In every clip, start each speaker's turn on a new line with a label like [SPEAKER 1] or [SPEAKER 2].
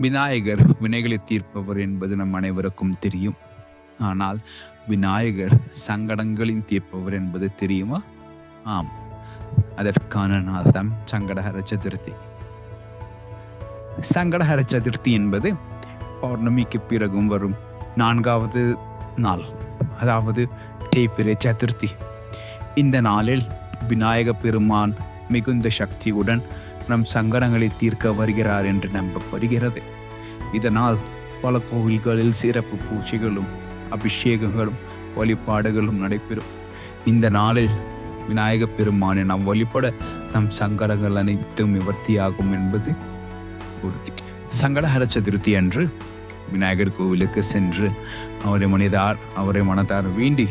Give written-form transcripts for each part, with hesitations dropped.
[SPEAKER 1] விநாயகர் வினைகளை தீர்ப்பவர் என்பது நம் அனைவருக்கும் தெரியும். ஆனால் விநாயகர் சங்கடங்களின் தீர்ப்பவர் என்பது தெரியுமா? ஆம், அதற்கான நாள் தான் சங்கடஹர சதுர்த்தி. சங்கடஹர சதுர்த்தி என்பது பௌர்ணமிக்கு பிறகும் வரும் 4வது நாள், அதாவது தேய்பிறை சதுர்த்தி. இந்த நாளில் விநாயக பெருமான் மிகுந்த சக்தியுடன் நம் சங்கடங்களை தீர்க்க வருகிறார் என்று நம்பப்படுகிறது. இதனால் பல கோவில்களில் சிறப்பு பூஜைகளும் அபிஷேகங்களும் வழிபாடுகளும் நடைபெறும். இந்த நாளில் விநாயக பெருமானை நாம் வழிபட நம் சங்கடங்கள் அனைத்தும் நிவர்த்தியாகும் என்பது உறுதி. சங்கடஹர சதுர்த்தி அன்று விநாயகர் கோவிலுக்கு சென்று அவரை மனதார் வேண்டி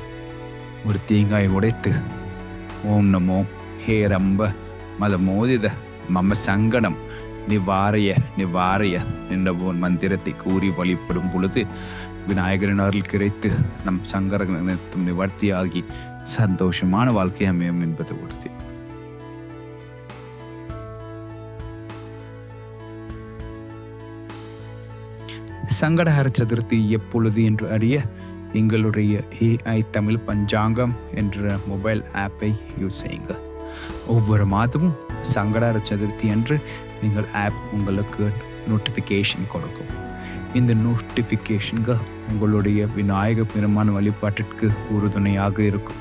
[SPEAKER 1] ஒரு தேங்காய் உடைத்து ஓம் நமோ ஹே ரம்ப மத மோதித மம சங்கடம் நிவாரிய என்ற போன் மந்திரத்தை கூறி வழிபடும் பொழுது விநாயகரின் அருள் கிடைத்து நம் சங்கடங்கள் அனைத்தும் நிவர்த்தியாகி சந்தோஷமான வாழ்க்கை அமையும் என்பது உறுதி. சங்கடஹர சதுர்த்தி எப்பொழுது என்று அறிய எங்களுடைய AI தமிழ் பஞ்சாங்கம் என்ற மொபைல் ஆப்பை யூஸ் செய்யுங்க. ஒவ்வொரு மாதமும் சங்கடஹர சதுர்த்தி அன்று எங்கள் ஆப் உங்களுக்கு நோட்டிஃபிகேஷன் கொடுக்கும். இந்த நோட்டிஃபிகேஷன்கள் உங்களுடைய விநாயக பெருமான் வழிபாட்டிற்கு உறுதுணையாக இருக்கும்.